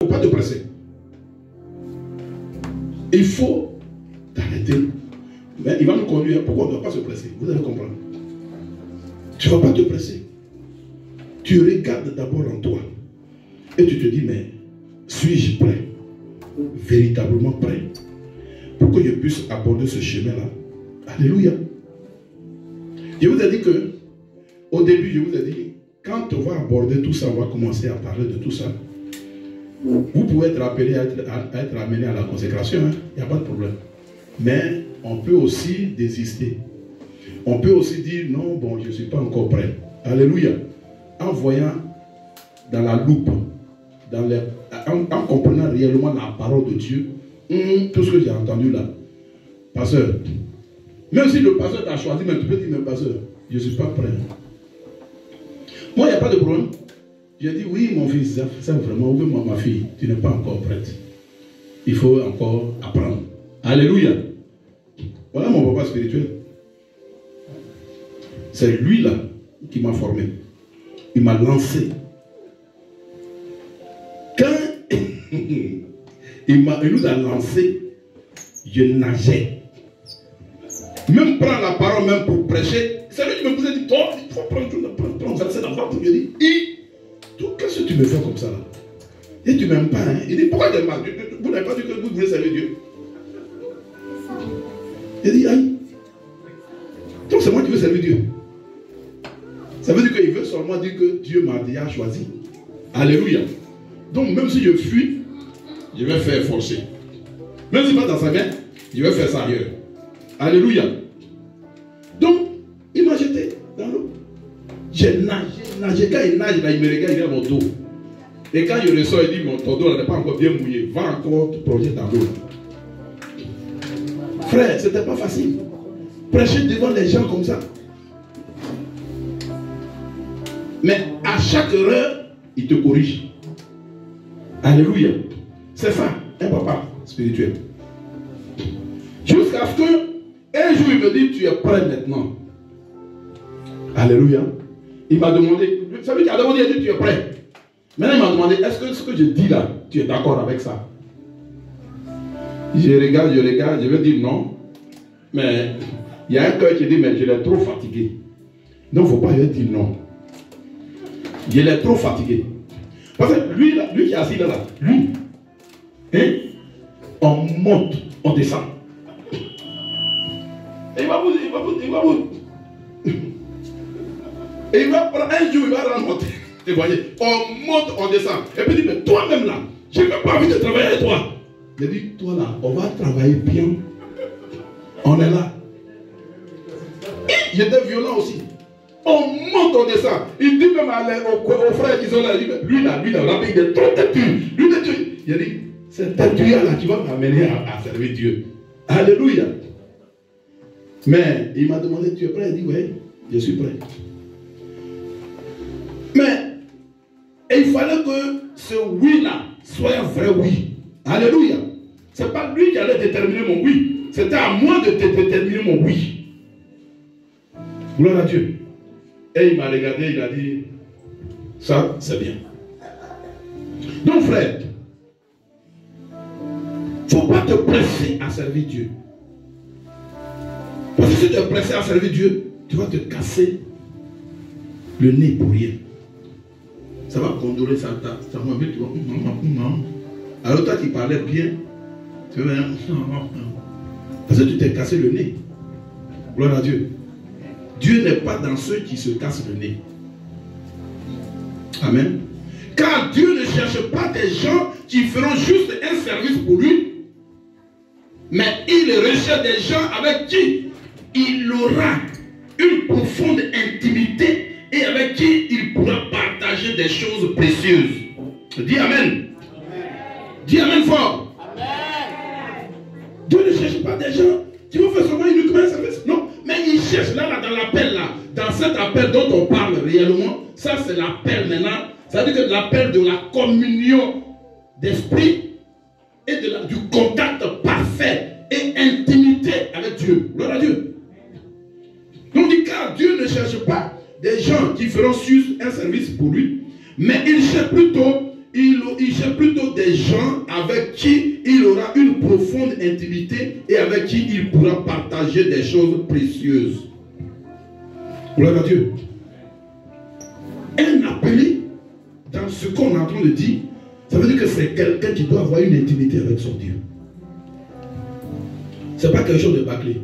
faut pas te presser. Il faut t'arrêter. Mais il va nous conduire. Pourquoi on ne doit pas se presser? Vous allez comprendre. Tu ne vas pas te presser. Tu regardes d'abord en toi. Et tu te dis, mais suis-je prêt? Véritablement prêt? Pour que je puisse aborder ce chemin-là. Alléluia. Je vous ai dit que, au début, je vous ai dit, quand on va aborder tout ça, on va commencer à parler de tout ça. Vous pouvez être appelé à être amené à la consécration, hein? Il n'y a pas de problème. Mais on peut aussi désister. On peut aussi dire, non, bon, je ne suis pas encore prêt. Alléluia. En voyant dans la loupe, en comprenant réellement la parole de Dieu, tout ce que j'ai entendu là, pasteur, même si le pasteur t'a choisi, mais tu peux dire, mais pasteur, je ne suis pas prêt. Moi, il n'y a pas de problème. J'ai dit, oui, mon fils, c'est vraiment, oui, moi, ma fille, tu n'es pas encore prête. Il faut encore apprendre. Alléluia. Voilà mon papa spirituel. C'est lui là qui m'a formé. Il m'a lancé. Quand il nous a lancé, je nageais. Même prendre la parole, même pour prêcher, c'est lui qui me posait, dit, toi, il faut prendre verset d'abord pour lui dire, qu'est-ce que tu me fais comme ça là? Et tu m'aimes pas, hein? Il dit, pourquoi tu m'aimes pas? Vous n'avez pas dit que vous voulez servir Dieu? Il dit, aïe. Donc c'est moi qui veux servir Dieu. Ça veut dire qu'il veut seulement dire que Dieu m'a déjà choisi. Alléluia. Donc même si je fuis, je vais faire forcer. Même si pas dans sa main, je vais faire ça ailleurs. Alléluia. Donc, il m'a jeté dans l'eau. J'ai nagé. Quand il nage, là, il me regarde, il est à mon dos. Et quand je ressors, il dit, mon ton dos n'est pas encore bien mouillé. Va encore te plonger dans l'eau. Frère, ce n'était pas facile. Prêcher devant les gens comme ça. Mais à chaque heure, il te corrige. Alléluia. C'est ça, un papa spirituel. Jusqu'à ce que, un jour, il me dit, tu es prêt maintenant. Alléluia. Il m'a demandé, c'est lui qui a demandé, il a dit, tu es prêt. Maintenant, il m'a demandé, est-ce que ce que je dis là, tu es d'accord avec ça? Je regarde, je vais dire non. Mais il y a un cœur qui dit, mais je l'ai trop fatigué. Donc, il ne faut pas lui dire non. Je l'ai trop fatigué. Parce que lui, là, lui qui est assis là, lui, hein, on monte, on descend. Et il va vous. Et il va prendre un jour, il va remonter. Vous voyez, on monte, on descend. Et puis il dit, mais toi-même là, je n'ai même pas envie de travailler avec toi. Il dit, toi là, on va travailler bien. On est là. J'étais violent aussi. On monte, on descend. Il dit même aux frères qui sont là, il dit, lui là, il est trop têtu. Il a dit, c'est têtu-là qui va m'amener à servir Dieu. Alléluia. Mais il m'a demandé, tu es prêt? Il dit, oui, je suis prêt. Mais il fallait que ce oui-là soit un vrai oui. Alléluia. Ce n'est pas lui qui allait déterminer mon oui. C'était à moi de déterminer mon oui. Gloire à Dieu. Et il m'a regardé, il a dit, ça c'est bien. Donc frère, il ne faut pas te presser à servir Dieu. Parce que si tu es pressé à servir Dieu, tu vas te casser le nez pour rien. Ça va condoler ça va vite, tu vas. Alors toi qui parlais bien, tu vas parce que tu t'es cassé le nez. Gloire à Dieu. Dieu n'est pas dans ceux qui se cassent le nez. Amen. Car Dieu ne cherche pas des gens qui feront juste un service pour lui, mais il recherche des gens avec qui il aura une profonde intimité et avec qui il pourra partager des choses précieuses. Dis Amen. Amen. Dis Amen fort. Amen. Dieu ne cherche pas des gens qui vont faire seulement uniquement un service. Non, mais il cherche là, dans l'appel là, dans cet appel dont on parle réellement, ça c'est l'appel maintenant. Ça veut dire que l'appel de la communion d'esprit et du contact parfait et intimité avec Dieu. Gloire à Dieu. Donc, car Dieu ne cherche pas des gens qui feront juste un service pour lui, mais il cherche plutôt il cherche plutôt des gens avec qui il aura une profonde intimité et avec qui il pourra partager des choses précieuses. Gloire à Dieu. Un appelé, dans ce qu'on est en train de dire, ça veut dire que c'est quelqu'un qui doit avoir une intimité avec son Dieu. Ce n'est pas quelque chose de bâclé.